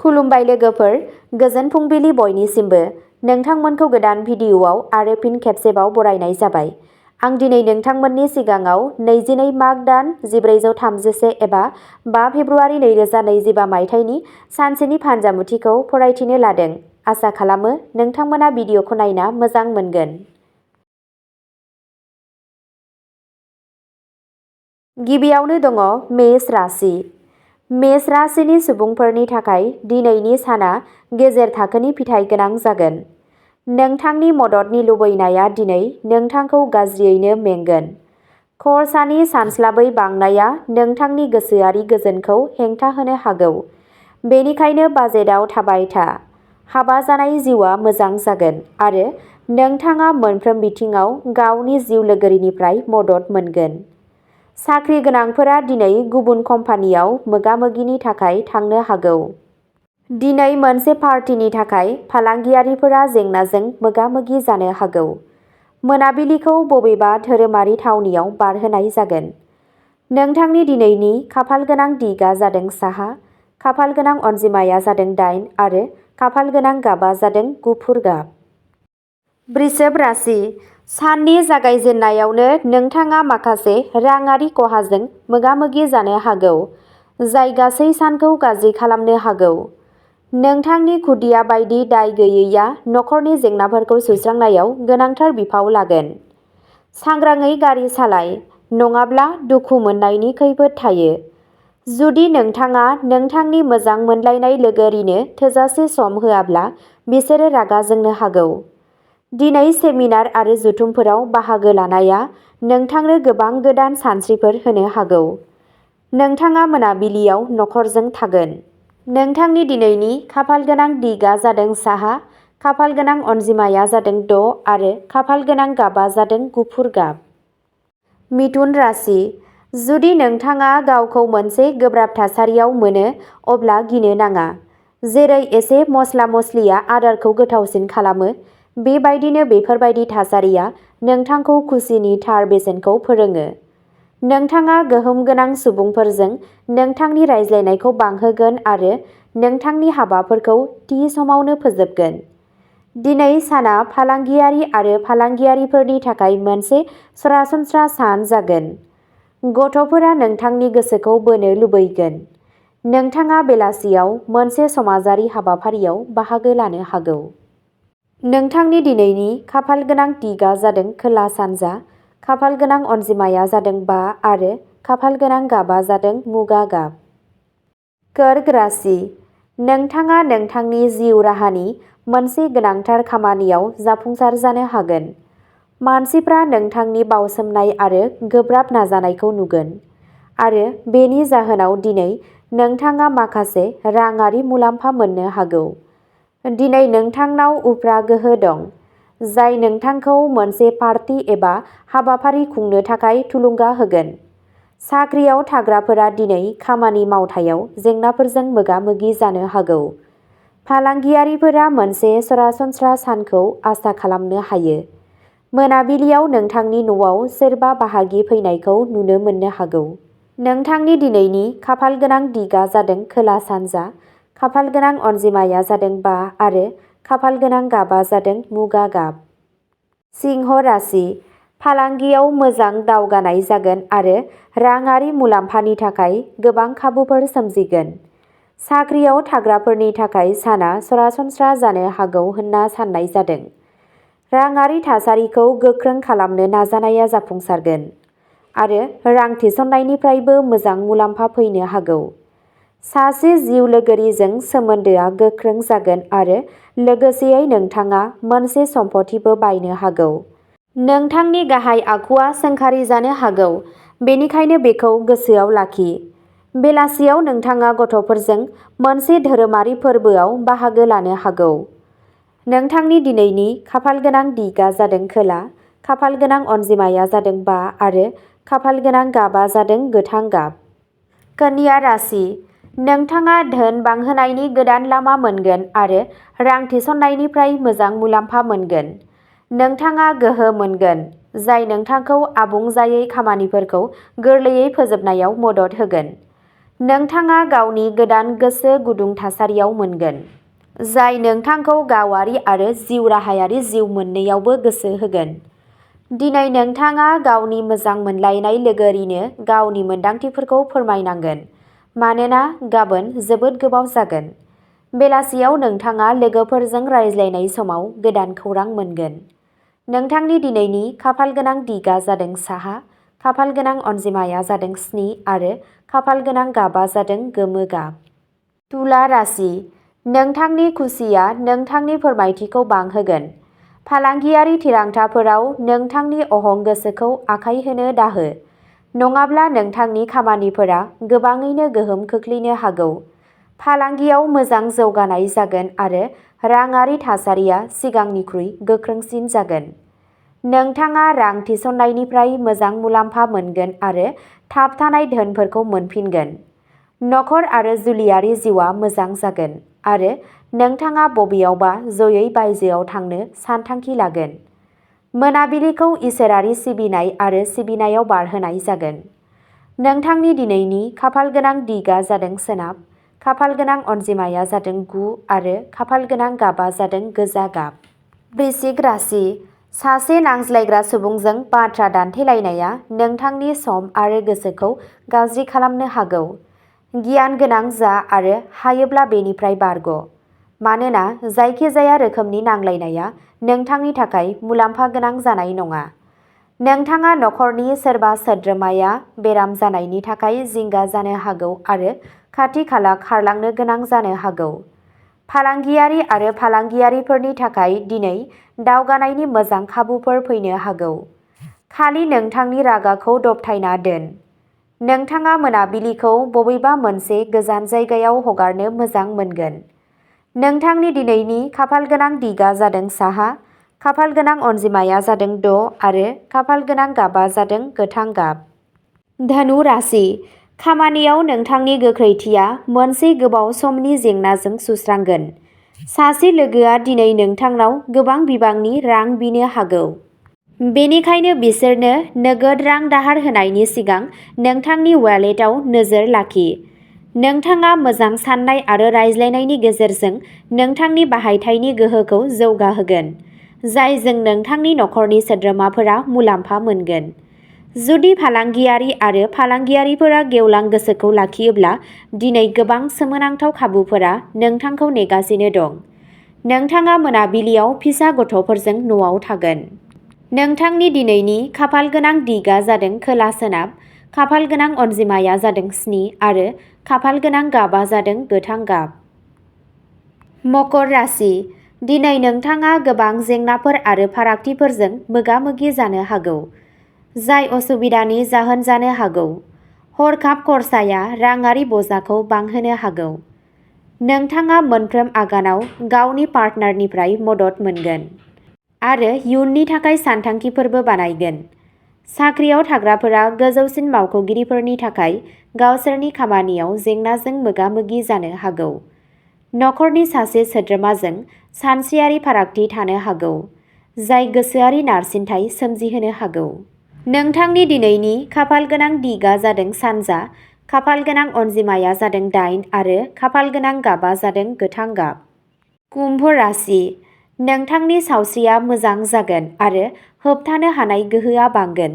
खुलुमबाय लोगोफोर, गोजोन फुंबिलि बयनिसिमबो। नोंथांमोनखौ गोदान भिडिअ'आव आरो फिन खेबसेबाव बरायनाय जाबाय। आं दिनै नोंथांमोननि सिगाङाव 22 माग दान 1431 एबा 5 फेब्रुआरि 2025 मायथाइनि सानसेनि फानजामुथिखौ फरायथिनो लादों। आसा खालामो नोंथांमोना भिडिअ'खौ नायना मोजां मोनगोन। गिबियावनो दङ मेष राशि। मेष राशिनि सुबुंफोरनि थाखाय दिनैनि साना गेजेर थाखोनि फिथाइ गोनां जागोन। नोंथांनि मददनि लुबैनाया दिनै नोंथांखौ गाज्रियैनो मेंगोन। खरसानि सानस्लाबै बांनाया नोंथांनि गोसोआरि गोजोनखौ हेंथा होनो हागौ। बेनिखायनो बाजेटआव थाबाय था। हाबा जानाय जिउआ मोजां जागोन आरो नोंथाङा मोनफ्रोम बिथिङाव गावनि जिउ लोगोरिनिफ्राय मदद मोनगोन। साख्रि गोनांफोरा दिनै गुबुन कम्पानियाव मोगा-मोगिनि थाखाय थांनो हागौ। दिनै मोनसे पार्टिनि थाखाय फालांगियारिफोरा जेंनाजों मोगा-मोगि जानो हागौ। मोनाबिलिखौ बबेबा धोरोमारि थावनियाव बारहोनाय जागोन। नोंथांनि दिनैनि खाफालगोनां दिगआ जादों साहा, खाफालगोनां अनजिमाया जादों 8 आरो खाफालगोनां गाबआ जादों गुफुर गाब। वृषभ राशि। साननि जागायजेननायावनो नोंथाङा माखासे राङारि खहाजों मोगा-मोगि जानो हागौ, जाय गासै सानखौ गाज्रि खालामनो हागौ। नोंथांनि खुदिया बायदि दाय गैयैआ नखरनि जेंनाफोरखौ सुस्रांनायाव गोनांथार बिफाव लागोन। सांग्राङै गारि सालाय, नङाब्ला दुखु मोननायनि खैफोद थायो। जुदि नोंथाङा नोंथांनि मोजां मोनलायनाय लोगोरिनो थोजासे सम होआब्ला बिसोरो रागा जोंनो हागौ। दिनै सेमिनार आरो जथुमफोराव बाहागो लानाया नोंथांनो गोबां गोदान सानस्रिफोर होनो हागौ। नोंथाङा मोनाबिलियाव नखरजों थागोन। नोंथांनि दिनैनि खाफालगोनां दिगआ जादों साहा, खाफालगोनां अनजिमाया जादों 6 आरो खाफालगोनां गाबआ जादों गुफुर गाब। मिथुन राशि। जुदि नोंथाङा गावखौ मोनसे गोब्राब थासारियाव मोनो अब्ला गिनो नाङा। जेरै एसे मस्ला-मस्लिया आदारखौ गोथावसिन खालामो, बेबायदिनो बेफोरबायदि थासारिया नोंथांखौ खुसिनि थार बेसेनखौ फोरोङो। नोंथाङा गोहोम गोनां सुबुंफोरजों नोंथांनि रायज्लायनायखौ बांहोगोन आरो नोंथांनि हाबाफोरखौ थि समावनो फोजोबगोन। दिनै साना फालांगियारि आरो फालांगियारिफोरनि थाखाय मोनसे सरासनस्रा सान जागोन। गथ'फोरा नोंथांनि गोसोखौ बोनो लुबैगोन। नोंथाङा बेलासियाव मोनसे समाजारि हाबाफारियाव बाहागो लानो हागौ। नोंथांनि दिनैनि खाफालगोनां दिगआ जादों खोला-सानजा, खाफालगोनां अनजिमाया जादों 5 आरो खाफालगोनां गाबआ जादों मुगा गाब। कर्क राशि। नोंथाङा नोंथांनि जिउ राहानि मोनसे गोनांथार खामानियाव जाफुंसार जानो हागोन। मानसिफ्रा नोंथांनि बावसोमनाय आरो गोब्राब नाजानायखौ नुगोन, आरो बेनि जाहोनाव दिनै नोंथाङा माखासे राङारि मुलाम्फा मोननो हागौ। दिनै नोंथांनाव उफ्रा गोहो दं, जाय नोंथांखौ मोनसे पार्टी एबा हाबाफारि खुंनो थाखाय थुलुंगा होगोन। साख्रियाव थाग्राफोरा दिनै खामानि मावथायाव जेंनाफोरजों मोगा-मोगि जानो हागौ। फालांगियारिफोरा मोनसे सरासनस्रा सानखौ आसा खालामनो हायो। मोनाबिलियाव नोंथांनि न'आव सोरबा बाहागि फैनायखौ नुनो मोननो हागौ। नोंथांनि दिनैनि खाफालगोनां दिगआ जादों खोला-सानजा, खाफालगोनां अनजिमाया जादों 5 आरो खाफालगोनां गाबआ जादों मुगा गाब। सिंह राशि। फालांगियाव मोजां दावगानाय जागोन आरो राङारि मुलाम्फानि थाखाय गोबां खाबुफोर सोमजिगोन। साख्रियाव थाग्राफोरनि थाखाय साना सरासनस्रा जानो हागौ होनना साननाय जादों। राङारि थासारिखौ गोख्रों खालामनो नाजानाया जाफुंसारगोन, आरो रां थिसननायनिफ्रायबो मोजां मुलाम्फा फैनो हागौ। सासे जिउ लोगोरिजों सोमोन्दोआ गोख्रों जागोन आरो लोगोसेयै नोंथाङा मोनसे सम्पथिबो बायनो हागौ। नोंथांनि गाहाय आखुआ सोंखारिजानो हागौ, बेनिखायनो बेखौ गोसोआव लाखि। बेलासियाव नोंथाङा गथ'फोरजों मोनसे धोरोमारि फोरबोआव बाहागो लानो हागौ। नोंथांनि दिनैनि खाफालगोनां दिगआ जादों खोला, खाफालगोनां अनजिमाया जादों 5 आरो खाफालगोनां गाबआ जादों गोथां गाब। कन्या राशि। नोंथाङा धोन बांहोनायनि गोदान लामा मोनगोन आरो रां थिसननायनिफ्राय मोजां मुलाम्फा मोनगोन। नोंथाङा गोहो मोनगोन, जाय नोंथांखौ आबुं जायै खामानिफोरखौ गोरलैयै फोजोबनायाव मदद होगोन। नोंथाङा गावनि गोदान गोसो गुदुं थासारियाव मोनगोन, जाय नोंथांखौ गावारि आरो जिउ राहायारि जिउ मोन्नैयावबो गोसो होगोन। दिनै नोंथाङा गावनि मोजां मोनलायनाय लोगोरिनो गावनि मोन्दांथिफोरखौ फोरमायनांगोन, मानोना गाबोन जोबोद गोबाव जागोन। बेलासियाव नोंथाङा लोगोफोरजों रायज्लायनाय समाव गोदान खौरां मोनगोन। नोंथांनि दिनैनि खाफालगोनां दिगा जादों साहा, खाफालगोनां अनजिमाया जादों 7 आरो खाफालगोनां गाबा जादों गोमो गाब। तुला राशि, नोंथांनि खुसिया नोंथांनि फोरमायथिखौ बांहोगोन। फालांगियारि थिरांथाफोराव नोंथांनि अहं गोसोखौ आखाय होनो दाहो, नङाब्ला नोंथांनि खामानिफोरा गोबाङैनो गोहोम खोख्लैनो हागौ। फालांगियाव मोजां जौगानाय जागोन आरो राङारि थासारिया सिगांनिख्रुइ गोख्रोंसिन जागोन। नोंथाङा रां थिसननायनिफ्राय मोजां मुलाम्फा मोनगोन आरो थाबथानाय धोनफोरखौ मोनफिनगोन। नखर आरो जुलियारि जिउआ मोजां जागोन आरो नोंथाङा बबेयावबा जयै बायजोआव थांनो सानथांखि लागोन। मोनाबिलिखौ इसोरारि सिबिनाय आरो सिबिनायाव बारहोनाय जागोन। नोंथांनि दिनैनि खाफालगोनां दिगा जादों सोनाब, खाफालगोनां अनजिमाया जादों 9 आरो खाफालगोनां गाबा जादों गोजा गाब। वृश्चिक राशि, सासे नांज्लायग्रा सुबुंजों बाथ्रा दान्थेलायनाया नोंथांनि सम आरो गोसोखौ गाज्रि खालामनो हागौ। गियान गोनां जा आरो हायोब्ला बेनिफ्राय बारग', मानोना जायखिजाया रोखोमनि नांलायनाया नोंथांनि थाखाय मुलाम्फा गोनां जानाय नङा। नोंथाङा नखरनि सोरबा सोद्रोमाया बेराम जानायनि थाखाय जिंगा जानो हागौ आरो खाथि-खाला खारलांनो गोनां जानो हागौ। फालांगियारि आरो फालांगियारिफोरनि थाखाय दिनै दावगानायनि मोजां खाबुफोर फैनो हागौ। खालि नोंथांनि रागाखौ दबथायना दोन। नोंथाङा मोनाबिलिखौ बबेबा मोनसे गोजान जायगायाव हगारनो मोजां मोनगोन। नोंथांनि दिनैनि खाफालगोनां दिगा जादों साहा, खाफालगोनां अनजिमाया जादों 6 आरो खाफालगोनां गाबा जादों गोथां गाब। धनु राशि, खामानियाव नोंथांनि गोख्रैथिया मोनसे गोबाव समनि जेंनाजों सुस्रांगोन। सासे लोगोआ दिनै नोंथांनाव गोबां बिबांनि रां बिनो हागौ। बेनिखायनो बिसोरनो नोगोद रां दाहार होनायनि सिगां नोंथांनि वालेटआव नोजोर लाखि। नोंथाङा मोजां साननाय आरो रायज्लायनायनि गेजेरजों नोंथांनि बाहायथायनि गोहोखौ जौगाहोगोन, जायजों नोंथांनि नखरनि सोद्रोमाफोरा मुलाम्फा मोनगोन। जुदि फालांगियारि आरो फालांगियारिफोरा गेवलां गोसोखौ लाखियोब्ला दिनै गोबां सोमोनांथाव खाबुफोरा नोंथांखौ नेगासिनो दं। नोंथाङा मोनाबिलियाव फिसा गथ'फोरजों न'आव थागोन। नोंथांनि दिनैनि खाफालगोनां दिगा जादों खोला-सोनाब, खाफालगोनां अनजिमाया जादों 7 आरो खाफालगोनां गाबा जादों गोथां गाब। मकर राशि, दिनै नोंथाङा गोबां जेंनाफोर आरो फारागथिफोरजों मोगा-मोगि जानो हागौ, जाय असुबिदानि जाहोन जानो हागौ। हरखाब खरसाया राङारि बजाखौ बांहोनो हागौ। नोंथाङा मोनफ्रोम आगानाव गावनि पार्टनारनिफ्राय मदद मोनगोन आरो इयुननि थाखाय सानथांखिफोरबो बानायगोन। साख्रियाव थाग्राफोरा गोजौसिन मावख'गिरिफोरनि थाखाय गावसोरनि खामानियाव जेंनाजों मोगा-मोगि जानो हागौ। नखरनि सासे सोद्रोमाजों सानस्रियारि फारागथि थानो हागौ, जाय गोसोआरि नारसिनथाय सोमजिहोनो हागौ। नोंथांनि दिनैनि खाफालगोनां दिगा जादों सानजा, खाफालगोनां अनजिमाया जादों 8 आरो खाफालगोनां गाबा जादों गोथां गाब। कुम्भ राशि, नोंथांनि सावस्रिया मोजां जागोन आरो होबथानो हानाय गोहोआ बांगोन।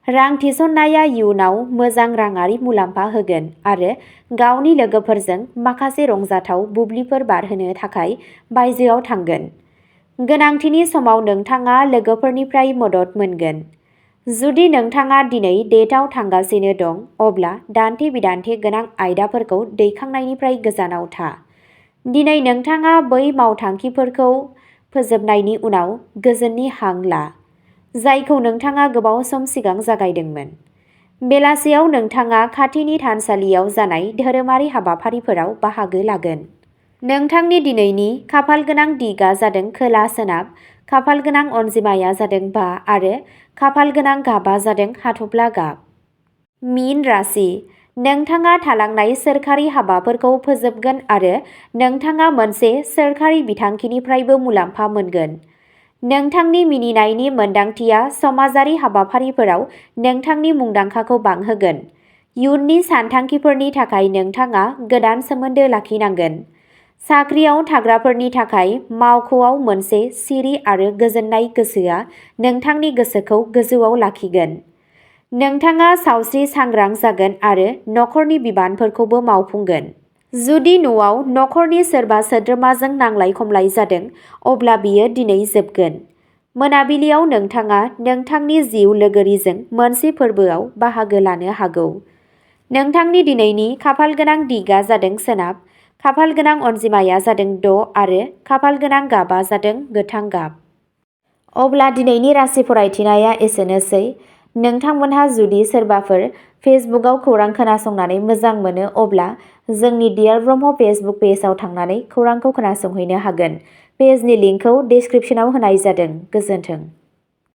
रां थिसननाया इयुनाव मोजां राङारि मुलाम्फा होगोन आरो गावनि लोगोफोरजों माखासे रंजाथाव बुब्लिफोर बारहोनो थाखाय बायजोआव थांगोन। गोनांथिनि समाव नोंथाङा लोगोफोरनिफ्राय मदद मोनगोन। जुदि नोंथाङा दिनै डेटआव थांगासिनो दं, अब्ला दान्थे-बिदान्थे गोनां आयदाफोरखौ दैखांनायनिफ्राय गोजानाव था। दिनै नोंथाङा बै मावथांखिफोरखौ फोजोबनायनि उनाव गोजोननि हां ला, जायखौ नोंथाङा गोबाव सम सिगां जागायदोंमोन। बेलासियाव नोंथाङा खाथिनि थानसालियाव जानाय धोरोमारि हाबाफारिफोराव बाहागो लागोन। नोंथांनि दिनैनि खाफालगोनां दिगा जादों खोला-सोनाब, खाफालगोनां अनजिमाया जादों 5 आरो खाफालगोनां गाबा जादों हाथफ्ला गाब। मीन राशि, नोंथाङा थालांनाय सोरखारि हाबाफोरखौ फोजोबगोन आरो नोंथाङा मोनसे सोरखारि बिथांखिनिफ्रायबो मुलाम्फा मोनगोन। नोंथांनि मिनिनायनि मोनदांथिया समाजारि हाबाफारिफोराव नोंथांनि मुंदांखाखौ बांहोगोन। इयुननि सानथांखिफोरनि थाखाय नोंथाङा गोदान सोमोन्दो लाखिनांगोन। साख्रियाव थाग्राफोरनि थाखाय मावख'आव मोनसे सिरि आरो गोजोननाय गोसोआ नोंथांनि गोसोखौ गोजौआव लाखिगोन। नोंथाङा सावस्रि सांग्रां जागोन आरो नखरनि बिबानफोरखौबो मावफुंगोन। जुदि न'आव नखरनि सोरबा सोद्रोमाजों नांलाय खमलाय जादों, अब्ला बियो दिनै जोबगोन। मोनाबिलियाव नोंथाङा नोंथांनि जिउ लोगोरिजों मोनसे फोरबोआव बाहागो लानो हागौ। नोंथांनि दिनैनि खाफालगोनां दिगआ जादों सोनाब, खाफालगोनां अनजिमाया जादों 6 आरो खाफालगोनां गाबआ जादों गोथां गाब। अब्ला दिनैनि राशि फरायथिनाया एसेनोसै। नोंथांमोनहा जुदि सोरबाफोर फेसबुकआव खौरां खोनासंनानै मोजां मोनो, अब्ला जोंनि डियार ब्रह्म फेसबुक पेजआव थांनानै खौरांखौ खोनासंहैनो हागोन। पेजनि लिंकखौ डिस्क्रिप्शनाव होनाय जादों। गोजोन्थों।